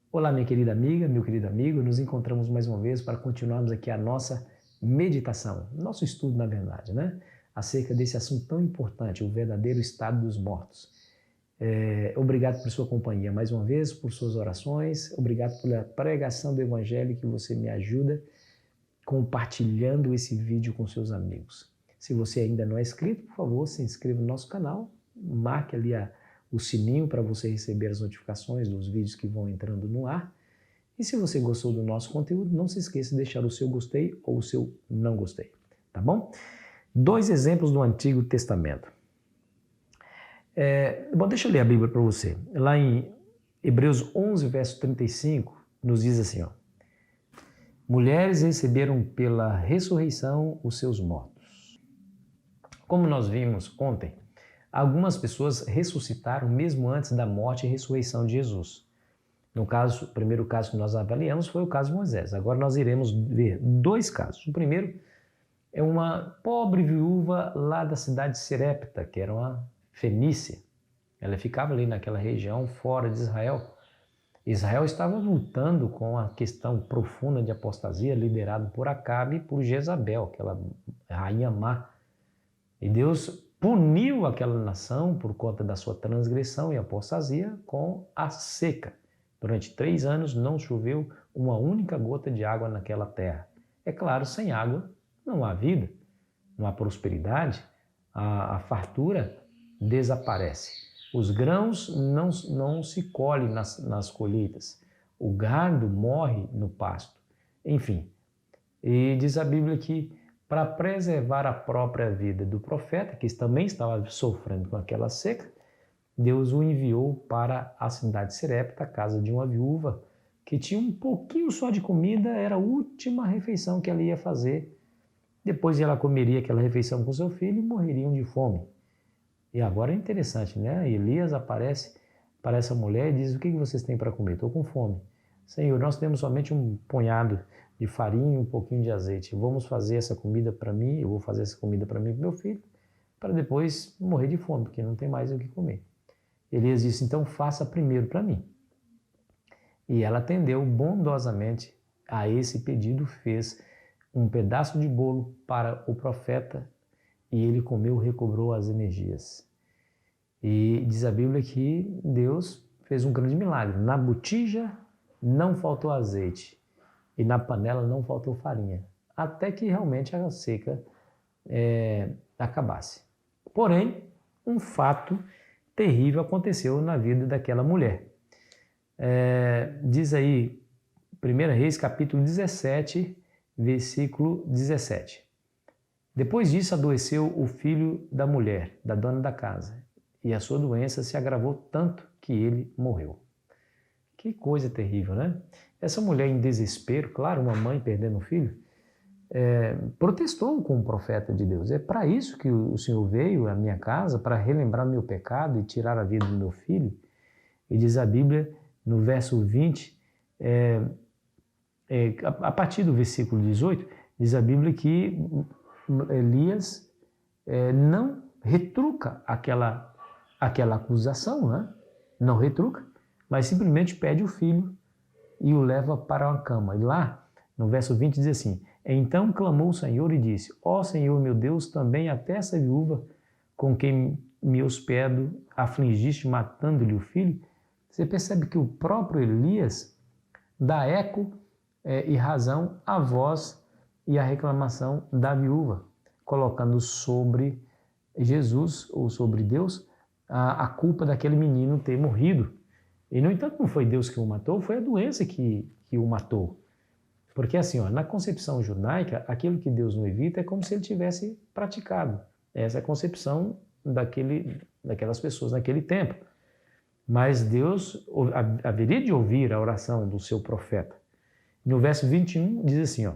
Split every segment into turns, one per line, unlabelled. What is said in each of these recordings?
Olá, minha querida amiga, meu querido amigo, nos encontramos mais uma vez para continuarmos aqui a nossa meditação, nosso estudo, na verdade, né? Acerca desse assunto tão importante, o verdadeiro estado dos mortos. Obrigado por sua companhia mais uma vez, por suas orações, obrigado pela pregação do Evangelho que você me ajuda compartilhando esse vídeo com seus amigos. Se você ainda não é inscrito, por favor, se inscreva no nosso canal, marque ali o sininho para você receber as notificações dos vídeos que vão entrando no ar. E se você gostou do nosso conteúdo, não se esqueça de deixar o seu gostei ou o seu não gostei, tá bom? Dois exemplos do Antigo Testamento. Deixa eu ler a Bíblia para você. Lá em Hebreus 11, verso 35, nos diz assim, ó: mulheres receberam pela ressurreição os seus mortos. Como nós vimos ontem, algumas pessoas ressuscitaram mesmo antes da morte e ressurreição de Jesus. No caso, o primeiro caso que nós avaliamos foi o caso de Moisés. Agora nós iremos ver dois casos. O primeiro é uma pobre viúva lá da cidade de Serepta, que era uma fenícia. Ela ficava ali naquela região fora de Israel. Israel estava lutando com a questão profunda de apostasia liderada por Acabe e por Jezabel, aquela rainha má. E Deus puniu aquela nação por conta da sua transgressão e apostasia com a seca. Durante 3 anos não choveu uma única gota de água naquela terra. É claro, sem água não há vida, não há prosperidade, a fartura desaparece. Os grãos não se colhem nas colheitas, o gado morre no pasto. Enfim, e diz a Bíblia que para preservar a própria vida do profeta, que também estava sofrendo com aquela seca, Deus o enviou para a cidade de Serepta, a casa de uma viúva, que tinha um pouquinho só de comida, era a última refeição que ela ia fazer. Depois ela comeria aquela refeição com seu filho e morreriam de fome. E agora é interessante, né? Elias aparece para essa mulher e diz: o que vocês têm para comer? Estou com fome. Senhor, nós temos somente um punhado de farinha e um pouquinho de azeite. Vamos fazer essa comida para mim, eu vou fazer essa comida para mim e para meu filho, para depois morrer de fome, porque não tem mais o que comer. Elias disse: então faça primeiro para mim. E ela atendeu bondosamente a esse pedido, fez um pedaço de bolo para o profeta e ele comeu, recobrou as energias. E diz a Bíblia que Deus fez um grande milagre. Na botija não faltou azeite e na panela não faltou farinha, até que realmente a seca acabasse. Porém, um fato terrível aconteceu na vida daquela mulher. Diz aí, 1 Reis, capítulo 17, versículo 17. Depois disso, adoeceu o filho da mulher, da dona da casa, e a sua doença se agravou tanto que ele morreu. Que coisa terrível, né? Essa mulher em desespero, claro, uma mãe perdendo um filho, protestou com o profeta de Deus. É para isso que o Senhor veio à minha casa, para relembrar meu pecado e tirar a vida do meu filho. E diz a Bíblia, no verso 20, a partir do versículo 18, diz a Bíblia que Elias não retruca aquela acusação, né? Não retruca, mas simplesmente pede o filho e o leva para uma cama. E lá, no verso 20, diz assim: então clamou o Senhor e disse: ó Senhor meu Deus, também até essa viúva com quem me hospedo afligiste, matando-lhe o filho. Você percebe que o próprio Elias dá eco e razão à voz e à reclamação da viúva, colocando sobre Jesus ou sobre Deus a culpa daquele menino ter morrido. E, no entanto, não foi Deus que o matou, foi a doença que o matou. Porque assim, na concepção judaica, aquilo que Deus não evita é como se ele tivesse praticado. Essa é a concepção daquelas pessoas naquele tempo. Mas Deus haveria de ouvir a oração do seu profeta. No verso 21 diz assim,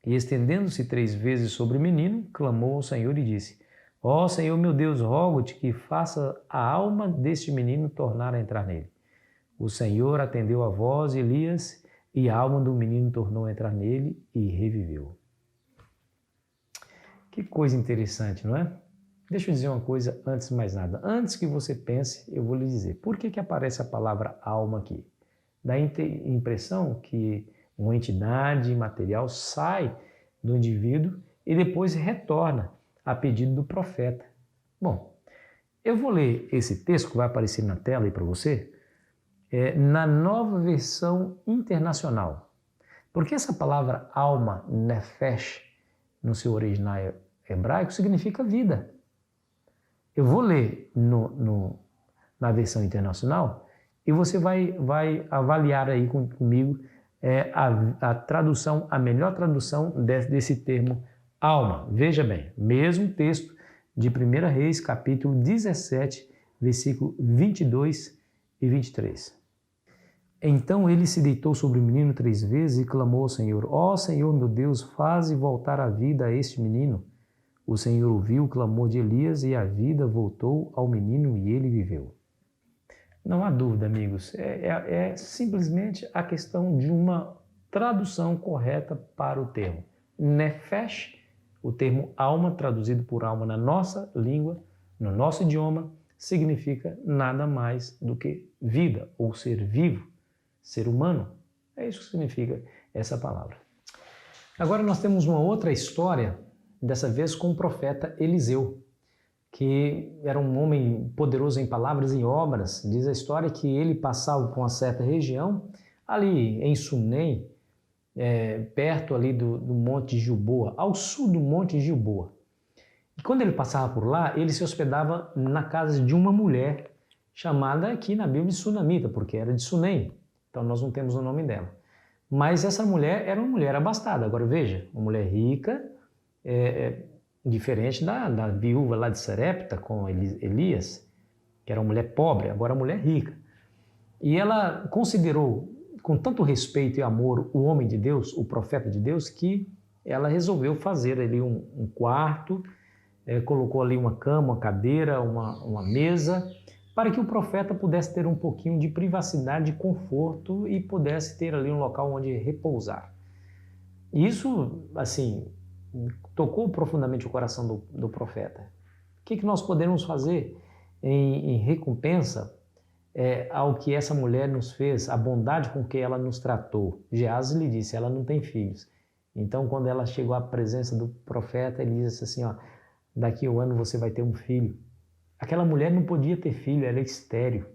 e estendendo-se 3 vezes sobre o menino, clamou ao Senhor e disse: ó Senhor meu Deus, rogo-te que faça a alma deste menino tornar a entrar nele. O Senhor atendeu a voz de Elias e a alma do menino tornou a entrar nele e reviveu. Que coisa interessante, não é? Deixa eu dizer uma coisa antes de mais nada. Antes que você pense, eu vou lhe dizer. Por que aparece a palavra alma aqui? dá a impressão que uma entidade material sai do indivíduo e depois retorna a pedido do profeta. Bom, eu vou ler esse texto que vai aparecer na tela aí para você, na Nova Versão Internacional. Porque essa palavra alma, nefesh, no seu original hebraico, significa vida. Eu vou ler na versão internacional e você vai avaliar aí comigo a tradução, a melhor tradução desse termo alma. Veja bem, mesmo texto de 1 Reis, capítulo 17, versículo 22 e 23. Então ele se deitou sobre o menino 3 vezes e clamou ao Senhor: Ó Senhor meu Deus, faze voltar a vida a este menino. O Senhor ouviu o clamor de Elias e a vida voltou ao menino e ele viveu. Não há dúvida, amigos, é simplesmente a questão de uma tradução correta para o termo. Nefesh, o termo alma, traduzido por alma na nossa língua, no nosso idioma, significa nada mais do que vida ou ser vivo, ser humano. É isso que significa essa palavra. Agora nós temos uma outra história, dessa vez com o profeta Eliseu, que era um homem poderoso em palavras e obras. Diz a história que ele passava por uma certa região, ali em Sunem, perto ali do Monte Gilboa, ao sul do Monte Gilboa. E quando ele passava por lá, ele se hospedava na casa de uma mulher, chamada aqui na Bíblia de Sunamita, porque era de Sunem, então nós não temos o nome dela. Mas essa mulher era uma mulher abastada. Agora veja, uma mulher rica, diferente da viúva lá de Sarepta com Elias, que era uma mulher pobre, agora uma mulher rica. E ela considerou com tanto respeito e amor o homem de Deus, o profeta de Deus, que ela resolveu fazer ali um quarto, colocou ali uma cama, uma cadeira, uma mesa, para que o profeta pudesse ter um pouquinho de privacidade, de conforto e pudesse ter ali um local onde repousar. Isso, assim, tocou profundamente o coração do profeta. O que nós podemos fazer em recompensa ao que essa mulher nos fez, a bondade com que ela nos tratou? Geazi lhe disse, ela não tem filhos. Então, quando ela chegou à presença do profeta, ele disse assim, ó, daqui a um ano você vai ter um filho. Aquela mulher não podia ter filho, ela é estéril.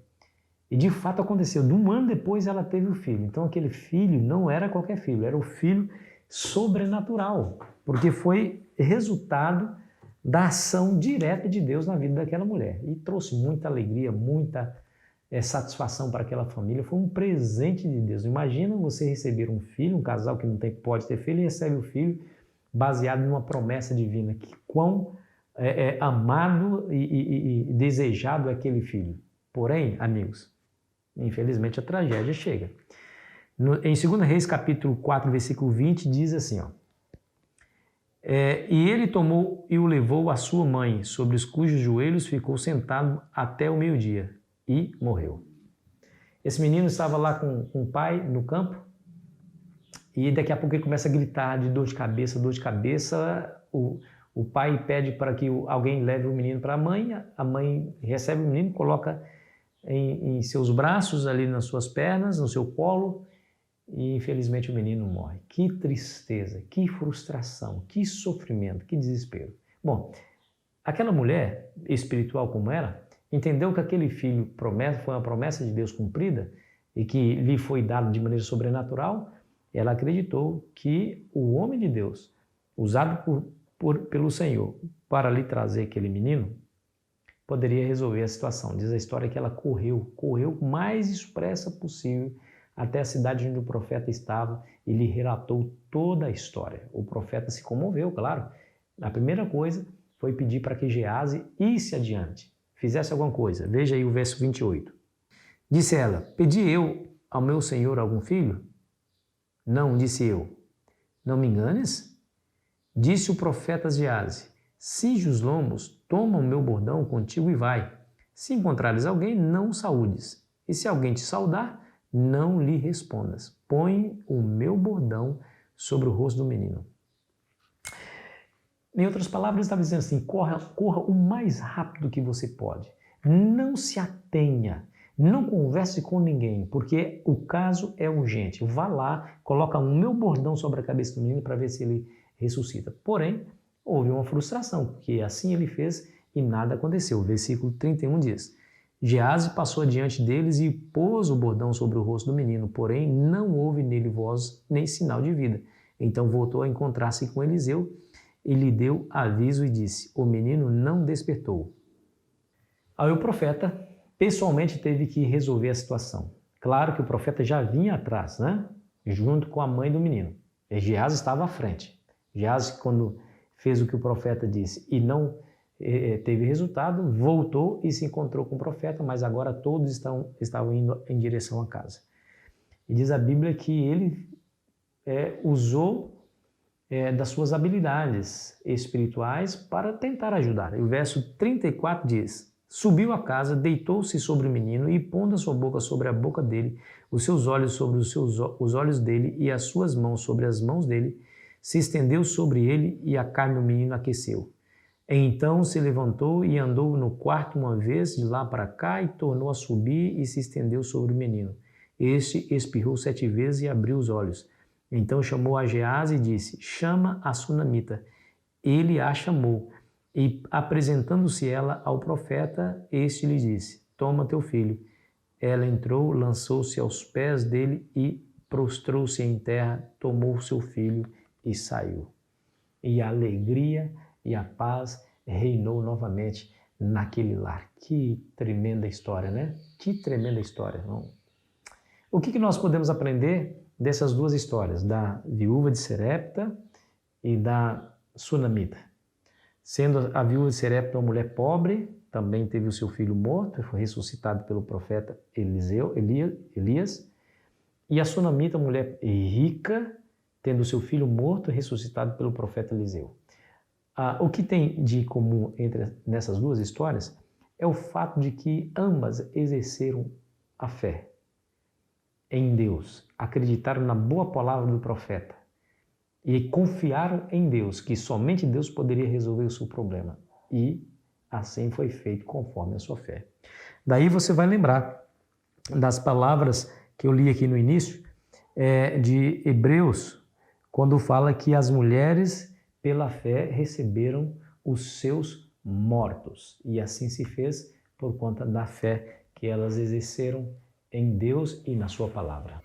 E de fato aconteceu, de um ano depois ela teve o filho. Então aquele filho não era qualquer filho, era o filho sobrenatural, porque foi resultado da ação direta de Deus na vida daquela mulher. E trouxe muita alegria, muita satisfação para aquela família, foi um presente de Deus. Imagina você receber um filho, um casal que não pode ter filho, e recebe o filho baseado numa promessa divina. Que quão amado e desejado é aquele filho. Porém, amigos, infelizmente a tragédia chega. Em 2 Reis, capítulo 4, versículo 20, diz assim, ó, e ele tomou e o levou à sua mãe, sobre os cujos joelhos ficou sentado até o meio-dia, e morreu. Esse menino estava lá com o pai no campo, e daqui a pouco ele começa a gritar de dor de cabeça, dor de cabeça. O pai pede para que alguém leve o menino para a mãe recebe o menino, coloca em seus braços, ali nas suas pernas, no seu colo, e infelizmente o menino morre. Que tristeza, que frustração, que sofrimento, que desespero. Bom, aquela mulher espiritual como ela, entendeu que aquele filho foi uma promessa de Deus cumprida e que lhe foi dado de maneira sobrenatural. Ela acreditou que o homem de Deus, usado pelo Senhor para lhe trazer aquele menino, poderia resolver a situação. Diz a história que ela correu o mais expressa possível até a cidade onde o profeta estava e lhe relatou toda a história. O profeta se comoveu, claro. A primeira coisa foi pedir para que Geazi isse adiante, fizesse alguma coisa. Veja aí o verso 28. Disse ela, pedi eu ao meu senhor algum filho? Não, disse eu. Não me enganes? Disse o profeta Geazi, cinge os lombos, toma o meu bordão contigo e vai. Se encontrares alguém, não o saúdes. E se alguém te saudar, não lhe respondas. Põe o meu bordão sobre o rosto do menino. Em outras palavras, estava dizendo assim, corra o mais rápido que você pode. Não se atenha, Não converse com ninguém, porque o caso é urgente. Vá lá, coloca o meu bordão sobre a cabeça do menino para ver se ele ressuscita. Porém, houve uma frustração, porque assim ele fez e nada aconteceu. O versículo 31 diz: Geazi passou adiante deles e pôs o bordão sobre o rosto do menino, porém não houve nele voz nem sinal de vida. Então voltou a encontrar-se com Eliseu e lhe deu aviso e disse: o menino não despertou. Aí o profeta pessoalmente teve que resolver a situação. Claro que o profeta já vinha atrás, né? Junto com a mãe do menino. E Geazi estava à frente. Geazi, quando fez o que o profeta disse e não teve resultado, voltou e se encontrou com o profeta, mas agora todos estavam indo em direção à casa. E diz a Bíblia que ele usou das suas habilidades espirituais para tentar ajudar. E o verso 34 diz: subiu à casa, deitou-se sobre o menino e, pondo a sua boca sobre a boca dele, os seus olhos sobre os olhos dele e as suas mãos sobre as mãos dele, se estendeu sobre ele e a carne do menino aqueceu. Então se levantou e andou no quarto uma vez de lá para cá e tornou a subir e se estendeu sobre o menino. Este espirrou 7 vezes e abriu os olhos. Então chamou a Geazi e disse: chama a sunamita. Ele a chamou. E apresentando-se ela ao profeta, este lhe disse: toma teu filho. Ela entrou, lançou-se aos pés dele e prostrou-se em terra, tomou seu filho e saiu. E a alegria e a paz reinou novamente naquele lar. Que tremenda história, né? Que tremenda história, irmão. O que nós podemos aprender dessas duas histórias, da viúva de Serepta e da sunamita? Sendo a viúva de Serepta uma mulher pobre, também teve o seu filho morto, foi ressuscitado pelo profeta Elias, e a sunamita, mulher rica, tendo o seu filho morto, ressuscitado pelo profeta Eliseu. O que tem de comum nessas duas histórias é o fato de que ambas exerceram a fé em Deus, acreditaram na boa palavra do profeta e confiaram em Deus, que somente Deus poderia resolver o seu problema. E assim foi feito conforme a sua fé. Daí você vai lembrar das palavras que eu li aqui no início, de Hebreus, quando fala que as mulheres, pela fé, receberam os seus mortos. E assim se fez por conta da fé que elas exerceram em Deus e na sua palavra.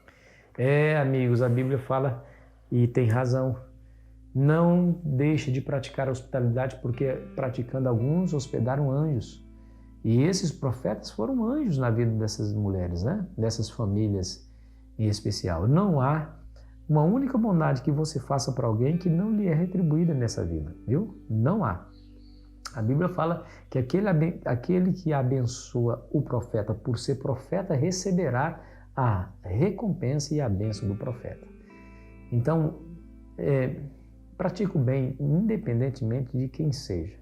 Amigos, a Bíblia fala, e tem razão, não deixe de praticar a hospitalidade, porque praticando alguns hospedaram anjos. E esses profetas foram anjos na vida dessas mulheres, né? Dessas famílias em especial. Não há uma única bondade que você faça para alguém que não lhe é retribuída nessa vida, viu? Não há. A Bíblia fala que aquele que abençoa o profeta por ser profeta receberá a recompensa e a bênção do profeta. Então, pratique o bem independentemente de quem seja,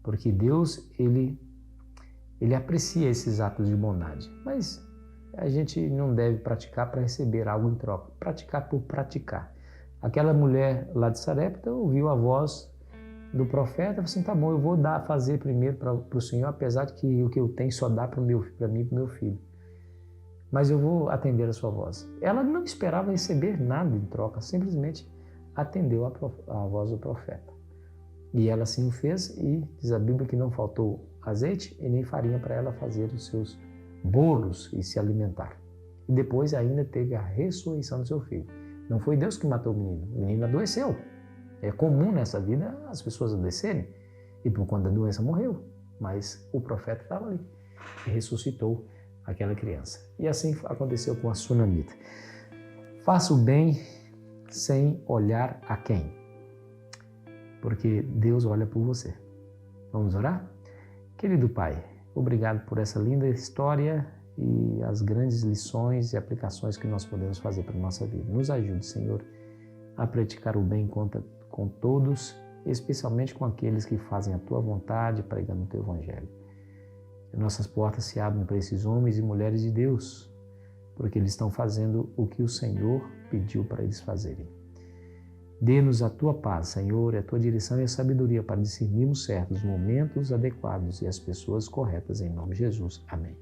porque Deus, ele aprecia esses atos de bondade, mas a gente não deve praticar para receber algo em troca, praticar por praticar. Aquela mulher lá de Sarepta ouviu a voz do profeta, falou assim: tá bom, eu vou fazer primeiro para o Senhor, apesar de que o que eu tenho só dá para mim e para o meu filho. Mas eu vou atender a sua voz. Ela não esperava receber nada em troca, simplesmente atendeu a voz do profeta. E ela assim o fez, e diz a Bíblia que não faltou azeite e nem farinha para ela fazer os seus bolos e se alimentar. E depois ainda teve a ressurreição do seu filho. Não foi Deus que matou o menino adoeceu. É comum nessa vida as pessoas adoecerem, e por conta da doença morreu, mas o profeta estava ali e ressuscitou aquela criança. E assim aconteceu com a sunamita. Faça o bem sem olhar a quem, porque Deus olha por você. Vamos orar? Querido Pai, obrigado por essa linda história e as grandes lições e aplicações que nós podemos fazer para a nossa vida. Nos ajude, Senhor, a praticar o bem com todos, especialmente com aqueles que fazem a Tua vontade, pregando o Teu Evangelho. Que nossas portas se abrem para esses homens e mulheres de Deus, porque eles estão fazendo o que o Senhor pediu para eles fazerem. Dê-nos a Tua paz, Senhor, a Tua direção e a sabedoria para discernirmos certos momentos adequados e as pessoas corretas, em nome de Jesus. Amém.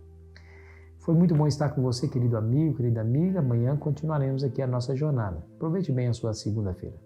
Foi muito bom estar com você, querido amigo, querida amiga. Amanhã continuaremos aqui a nossa jornada. Aproveite bem a sua segunda-feira.